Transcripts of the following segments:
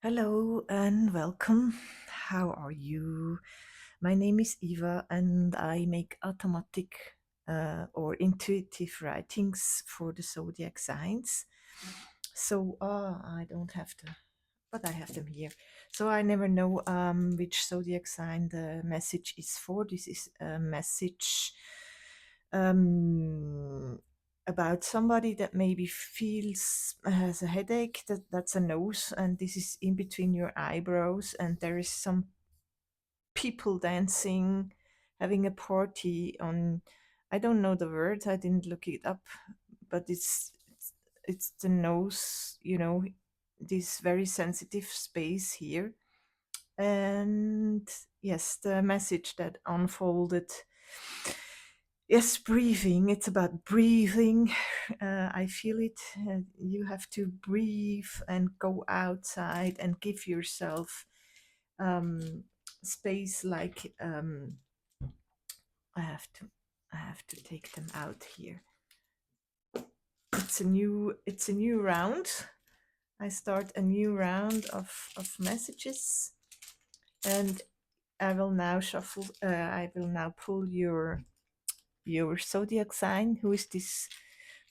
Hello and welcome. How are you? My name is Eva and I make automatic or intuitive writings for the zodiac signs. So I don't have to, but I have them here. So I never know which zodiac sign the message is for. This is a message um, about somebody that maybe feels has a headache. That's a nose, and this is in between your eyebrows, and there is some people dancing, having a party on. I don't know the words. I didn't look it up, but it's the nose. This very sensitive space here, and yes, the message that unfolded. Yes, breathing. It's about breathing. I feel it. You have to breathe and go outside and give yourself um, space. Like I have to, I have to take them out here. It's a new round. I start a new round of messages, and I will now shuffle. I will now pull your zodiac sign. Who is this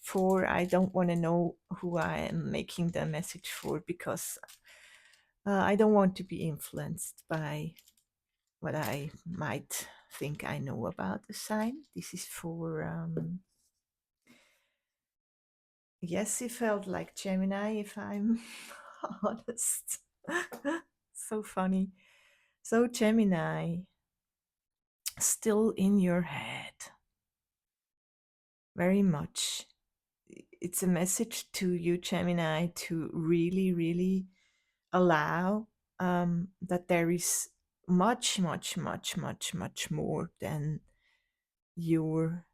for? I don't want to know who I am making the message for because I don't want to be influenced by what I might think I know about the sign. This is for, yes, it felt like Gemini, if I'm honest. So funny. So, Gemini, still in your head, very much. It's a message to you, Gemini, to really, really allow that there is much, much, much, much, much more than your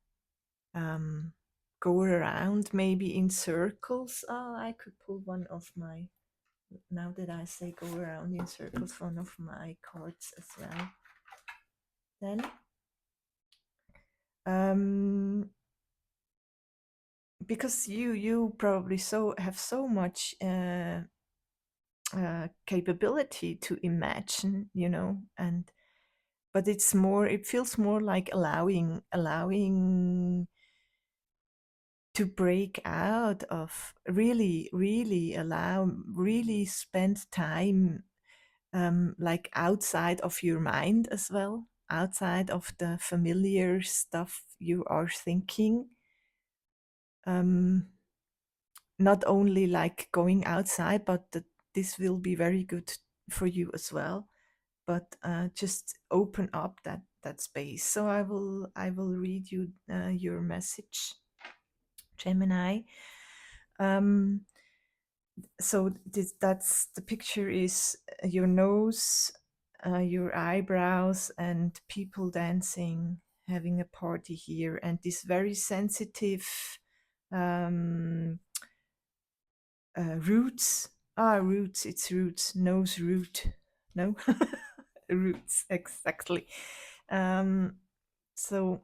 go around maybe in circles. Oh, I could pull one of my, now that I say go around in circles, one of my cards as well. Then, um, because you probably have so much capability to imagine, and but it feels more like allowing to break out of, really really allow, really spend time like outside of your mind as well, outside of the familiar stuff you are thinking, um not only like going outside, but this will be very good for you as well, but just open up that space. So I will read you your message, Gemini. um so that's the picture is your nose, your eyebrows, and people dancing, having a party here, and this very sensitive um roots. Roots, it's roots, nose root. No. Roots, exactly. um so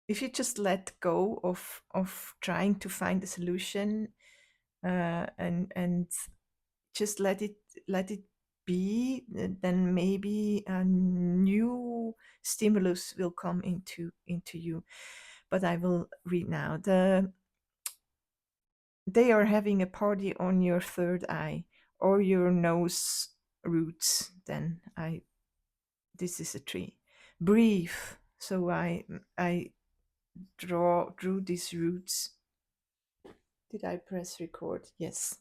if you just let go of trying to find a solution, and just let it be, then maybe a new stimulus will come into you. But I will read now. They are having a party on your third eye or your nose roots. Then I this is a tree. Breathe. So I drew these roots. Did I press record? Yes.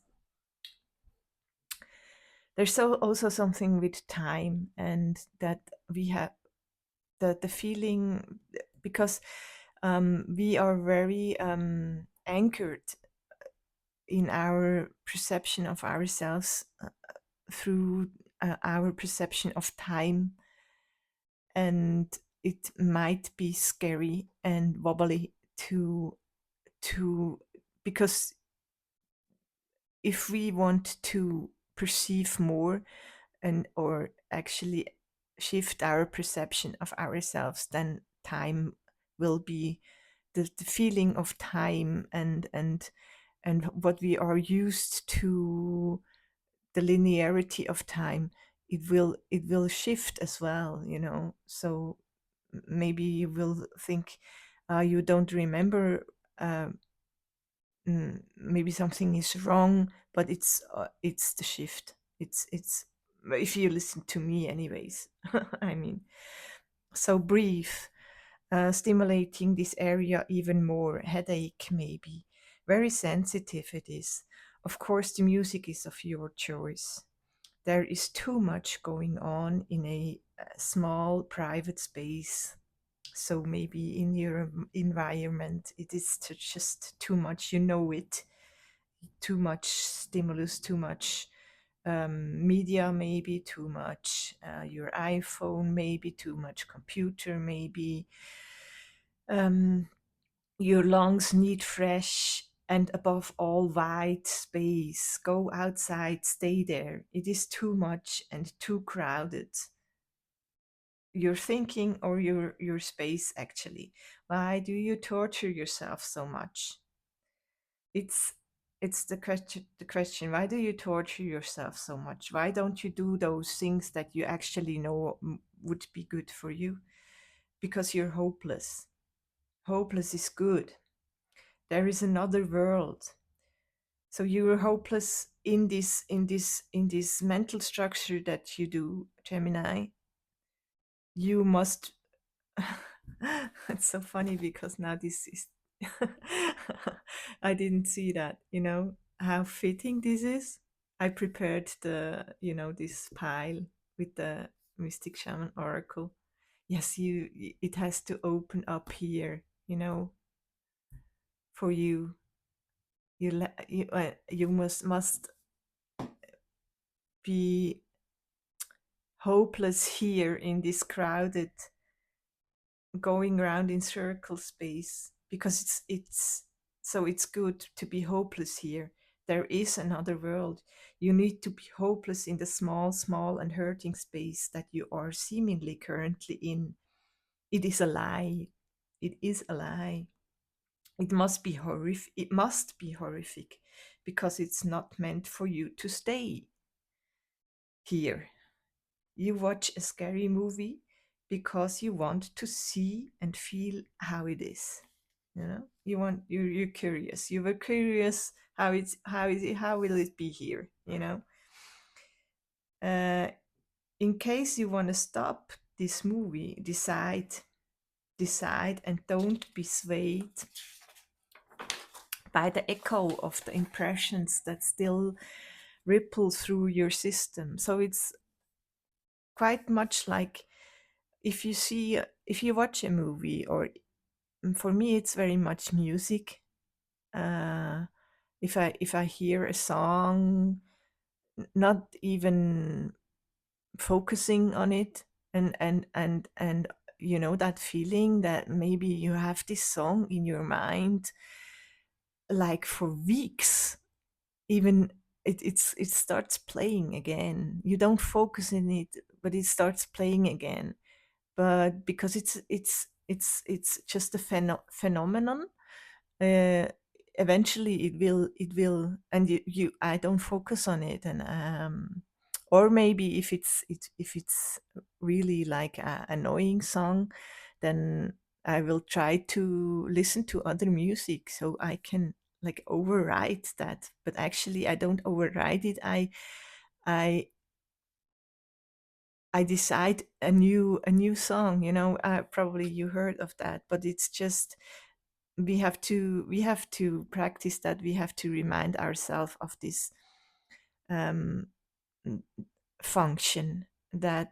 There's also something with time, and that we have the feeling, because we are very anchored in our perception of ourselves, through our perception of time, and it might be scary and wobbly to because if we want to perceive more, and or actually shift our perception of ourselves, then time will be the feeling of time, and what we are used to, the linearity of time, it will shift as well, so maybe you will think, you don't remember, uh, maybe something is wrong, but it's the shift. It's if you listen to me anyways. I mean, so breathe, stimulating this area even more. Headache, maybe. Very sensitive it is. Of course, the music is of your choice. There is too much going on in a small private space. So maybe in your environment, it is just too much. You know it. Too much stimulus, too much media, maybe too much your iPhone, maybe too much computer, maybe um, your lungs need fresh and above all wide space. Go outside, stay there. It is too much and too crowded. Your thinking or your space, actually. Why do you torture yourself so much? it's it's the question, why do you torture yourself so much? Why don't you do those things that you actually know would be good for you? Because you're hopeless. Hopeless is good. There is another world. So you're hopeless in this mental structure that you do, Gemini. You must. It's so funny because now this is. I didn't see that, how fitting this is. I prepared this pile with the Mystic Shaman Oracle. Yes, it has to open up here, for you. You must be hopeless here in this crowded, going around in circle space, because it's good to be hopeless here. There is another world. You need to be hopeless in the small and hurting space that you are seemingly currently in. It is a lie. It is a lie. It must be horrific because it's not meant for you to stay here. You watch a scary movie because you want to see and feel how it is. You're curious. You were curious how will it be here. Uh, in case you want to stop this movie, decide, and don't be swayed by the echo of the impressions that still ripple through your system. So it's quite much like, if you watch a movie, or for me it's very much music. uh if I hear a song, not even focusing on it, and that feeling that maybe you have this song in your mind like for weeks, even it starts playing again. You don't focus in it, but it starts playing again. But because it's just a phenomenon, uh, eventually it will, and I don't focus on it. And or maybe if it's really like a annoying song, then I will try to listen to other music so I can like override that. But actually I don't override it. I I decide a new song. Probably you heard of that, but it's just, we have to practice that. We have to remind ourselves of this um, function, that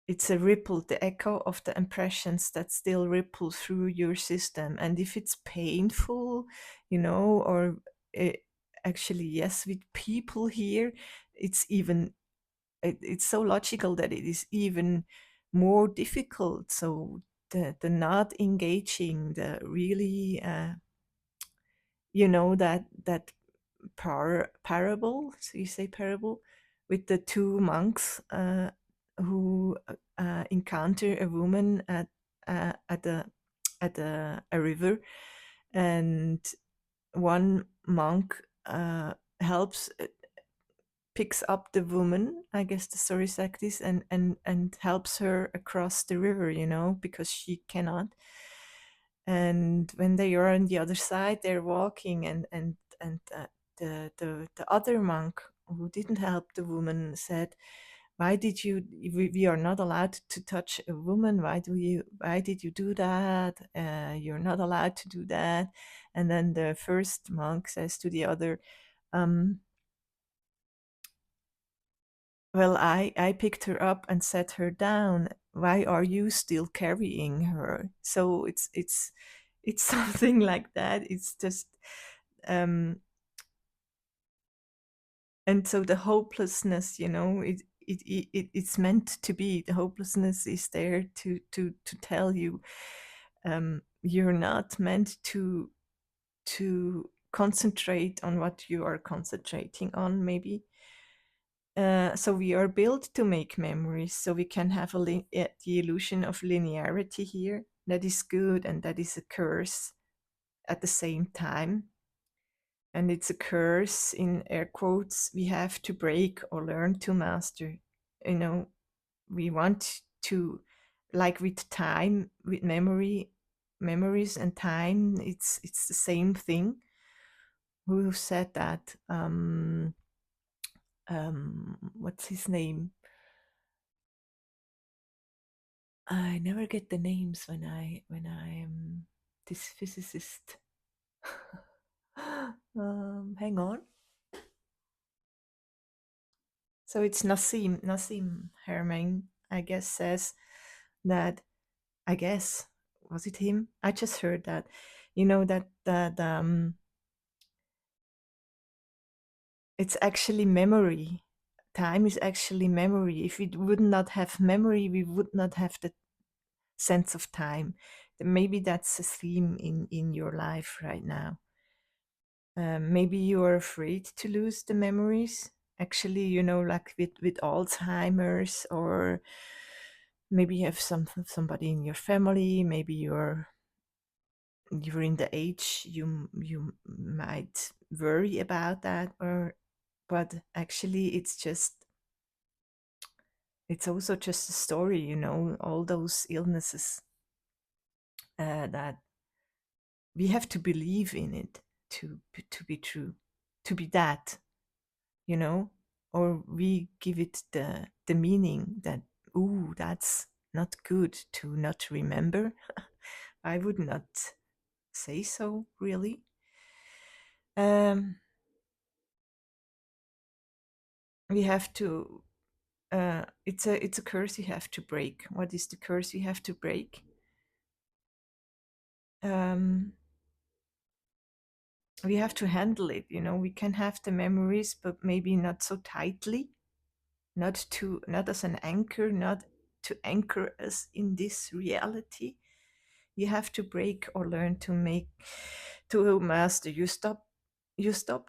it's a ripple, the echo of the impressions that still ripple through your system. And if it's painful, or uh, actually, yes, with people here, it's so logical that it is even more difficult. So the not engaging, the really, that parable. So you say parable, with the two monks who encounter a woman at a river, and one monk helps picks up the woman, I guess the story is like this, and helps her across the river, because she cannot. And when they are on the other side, they're walking, and the other monk who didn't help the woman said, "Why did you? We are not allowed to touch a woman. Why did you do that? You're not allowed to do that." And then the first monk says to the other, um, "Well, I picked her up and set her down. Why are you still carrying her?" So it's something like that. It's just um, and so the hopelessness, it's meant to be. The hopelessness is there to tell you, you're not meant to concentrate on what you are concentrating on, maybe. So we are built to make memories, so we can have the illusion of linearity here. That is good, and that is a curse at the same time. And it's a curse in air quotes we have to break or learn to master. You know, we want to, like with time, with memories and time, it's the same thing. Who said that? What's his name? I never get the names when I am this physicist. Hang on. So it's Nassim Herming, I guess, says that. I guess was it him? I just heard that. That it's actually memory. Time is actually memory. If we would not have memory, we would not have the sense of time. Maybe that's a theme in your life right now. Maybe you are afraid to lose the memories. Actually, like with Alzheimer's, or maybe you have somebody in your family. Maybe you're in the age you might worry about that, but actually it's also just a story, all those illnesses, that we have to believe in it to be true, to be that, you know or we give it the meaning that, ooh, that's not good to not remember. I would not say so, really. um we have to it's a curse you have to break. What is the curse you have to break? um we have to handle it. We can have the memories, but maybe not so tightly, not as an anchor, not to anchor us in this reality. You have to break or learn to master. You stop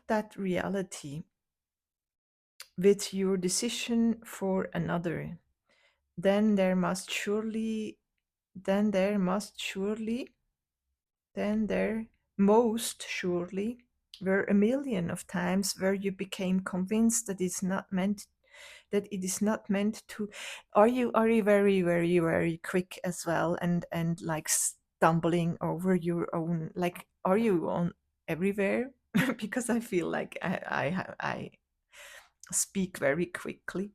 that reality with your decision for another. then there must surely then there must surely then there most surely were a million of times where you became convinced that it is not meant to. Are you very, very, very quick as well, and like stumbling over your own, like, are you on everywhere? Because I feel like I speak very quickly.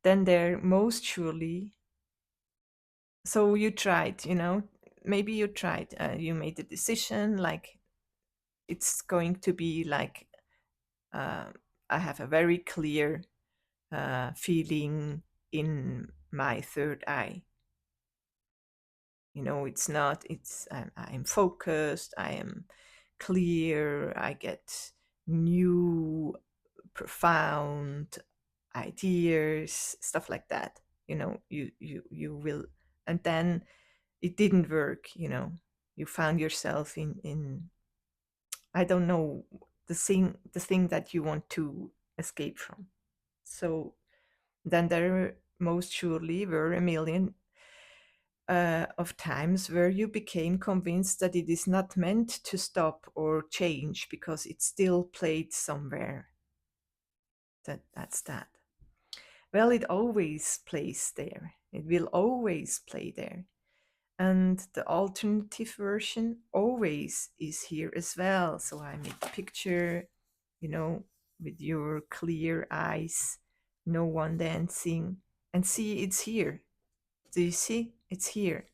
Then there most surely. So you tried, maybe you tried, you made a decision, like, it's going to be like, uh, I have a very clear feeling in my third eye. It's not, I'm focused, I am clear, I get new, profound ideas, stuff like that. You will, and then it didn't work. You found yourself in, I don't know, the thing that you want to escape from. So then there most surely were a million of times where you became convinced that it is not meant to stop or change because it still played somewhere. That's that. Well, it always plays there. It will always play there. And the alternative version always is here as well. So I make a picture, you know, with your clear eyes, no one dancing, and see it's here. Do you see? It's here.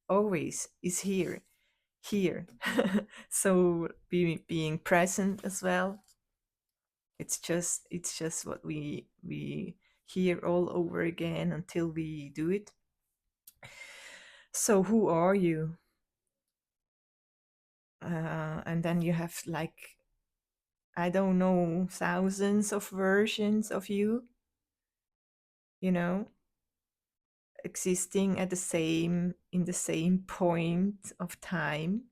Always is here. Here. So being present as well. It's just what we hear all over again until we do it. So who are you? And then you have like, I don't know, thousands of versions of you, you know, existing at the same in the same point of time.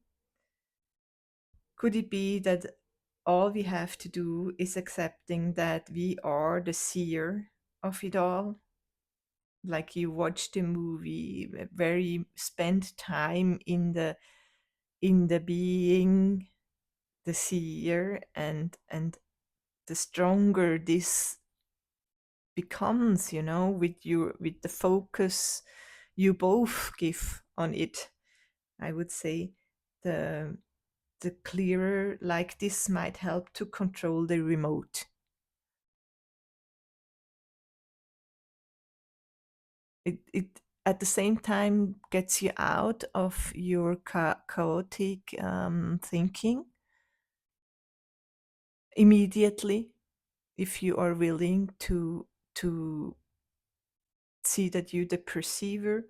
Could it be that all we have to do is accepting that we are the seer of it all? Like you watch the movie, very spend time in the being, the seer, and the stronger this becomes, you know, with the focus you both give on it, I would say, the the clearer, like this might help to control the remote. It at the same time gets you out of your chaotic thinking immediately, if you are willing to see that you the perceiver.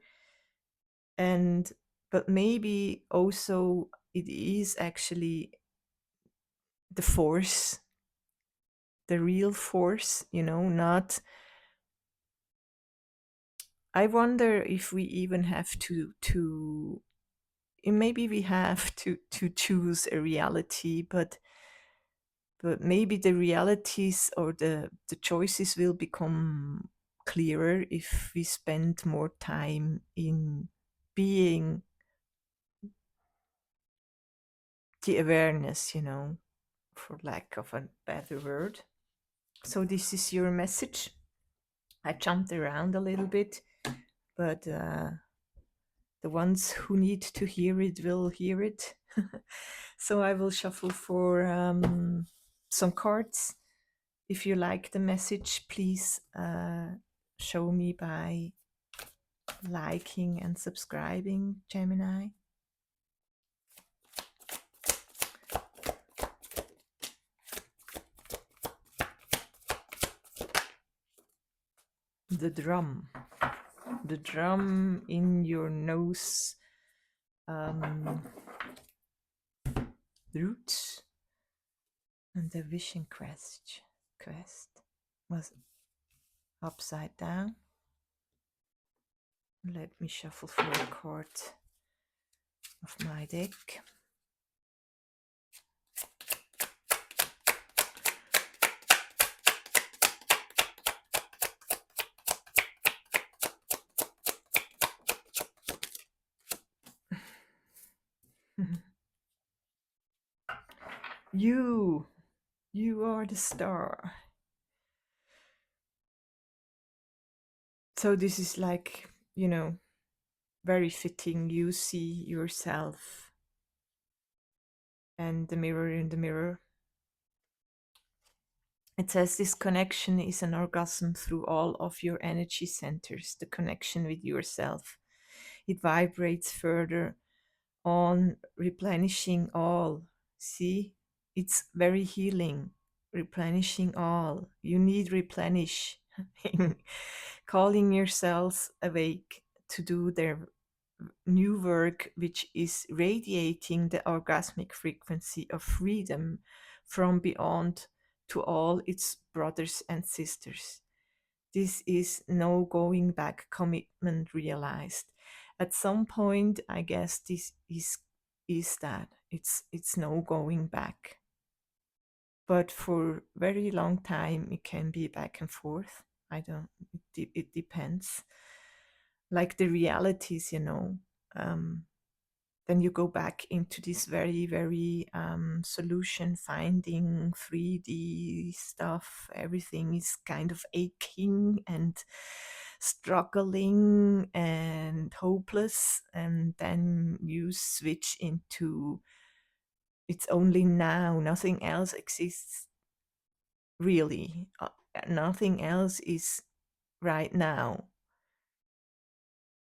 And but maybe also it is actually the force, the real force, you know, not. I wonder if we even have to maybe we have to choose a reality, but maybe the realities or the choices will become clearer if we spend more time in being the awareness, you know, for lack of a better word. So this is your message. I jumped around a little bit, but the ones who need to hear it will hear it. So I will shuffle for some cards. If you like the message, please show me by liking and subscribing, Gemini. The drum. The drum in your nose roots. And the vision quest was upside down. Let me shuffle for a card of my deck. You are the star. So this is like, you know, very fitting. You see yourself and the mirror in the mirror. It says this connection is an orgasm through all of your energy centers, the connection with yourself. It vibrates further on, replenishing all. See, it's very healing, replenishing all. You need replenishing, calling yourselves awake to do their new work, which is radiating the orgasmic frequency of freedom from beyond to all its brothers and sisters. This is no going back commitment realized. At some point, I guess this is that it's no going back. But for very long time, it can be back and forth. I don't. It depends. Like the realities, you know. then you go back into this very, very solution finding 3D stuff. Everything is kind of aching and struggling and hopeless. And then you switch into it's only now, nothing else exists really. Nothing else is right now.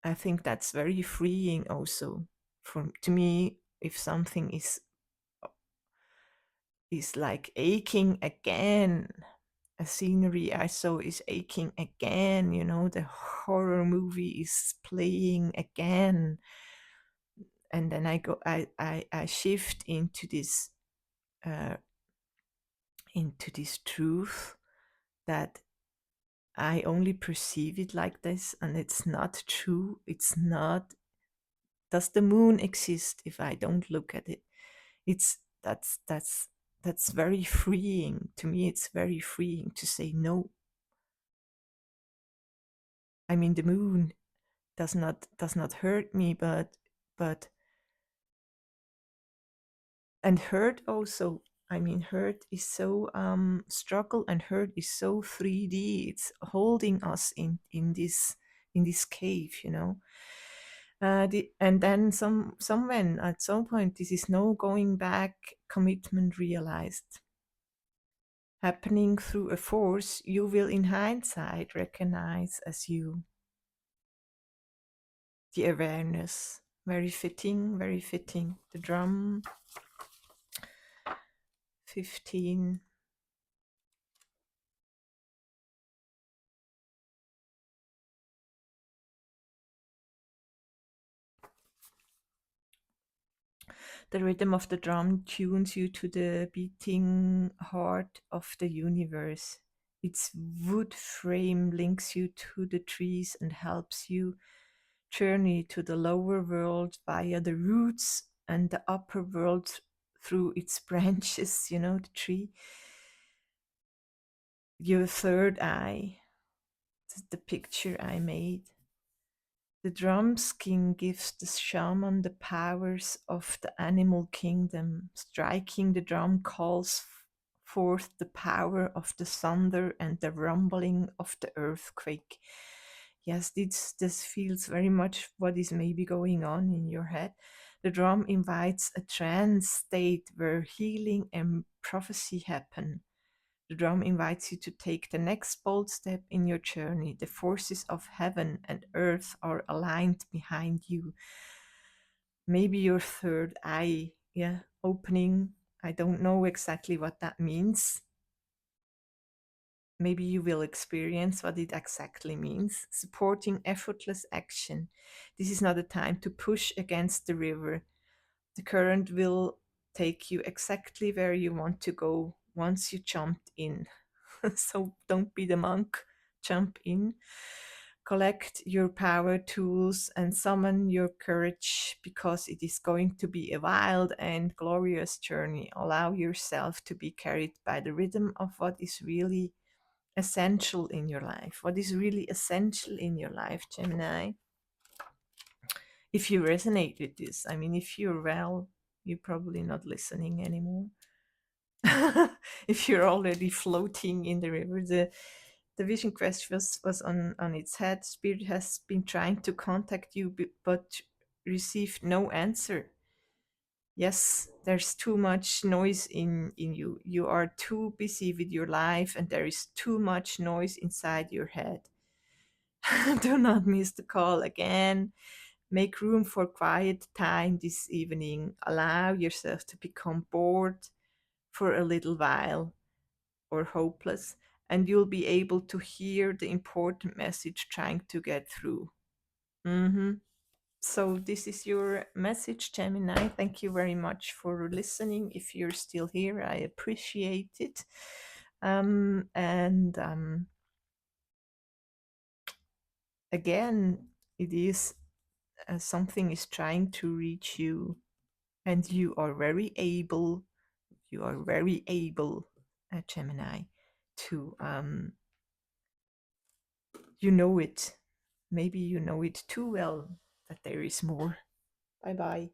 I think that's very freeing also. From to me, if something is like aching again, a scenery I saw is aching again, the horror movie is playing again. And then I shift uh, into this truth that I only perceive it like this, and it's not true. It's not. Does the moon exist if I don't look at it? It's that's very freeing to me. It's very freeing to say no. I mean, the moon does not hurt me, but and hurt also. I mean, hurt is so struggle and hurt is so 3D. It's holding us in this cave. And then someone at some point, this is no going back commitment realized, happening through a force you will in hindsight recognize as you. The awareness, very fitting, very fitting. The drum 15. The rhythm of the drum tunes you to the beating heart of the universe. Its wood frame links you to the trees and helps you journey to the lower world via the roots and the upper world through its branches, the tree. Your third eye, the picture I made. The drum skin gives the shaman the powers of the animal kingdom. Striking the drum calls forth the power of the thunder and the rumbling of the earthquake. Yes, this feels very much what is maybe going on in your head. The drum invites a trance state where healing and prophecy happen. The drum invites you to take the next bold step in your journey. The forces of heaven and earth are aligned behind you. Maybe your third eye, yeah, opening. I don't know exactly what that means. Maybe you will experience what it exactly means. Supporting effortless action. This is not a time to push against the river. The current will take you exactly where you want to go once you jumped in. So don't be the monk, jump in. Collect your power tools and summon your courage because it is going to be a wild and glorious journey. Allow yourself to be carried by the rhythm of what is really essential in your life. What is really essential in your life, Gemini? If you resonate with this, I mean, if you're well, you're probably not listening anymore. If you're already floating in the river, the vision quest was on its head. Spirit has been trying to contact you, but received no answer. Yes, there's too much noise in you. You are too busy with your life, and there is too much noise inside your head. Do not miss the call again. Make room for quiet time this evening. Allow yourself to become bored for a little while or hopeless, and you'll be able to hear the important message trying to get through. So, this is your message, Gemini. Thank you very much for listening. If you're still here, I appreciate it. And again, it is something is trying to reach you, and you are very able, Gemini, to you know it. Maybe you know it too well that there is more. Bye bye.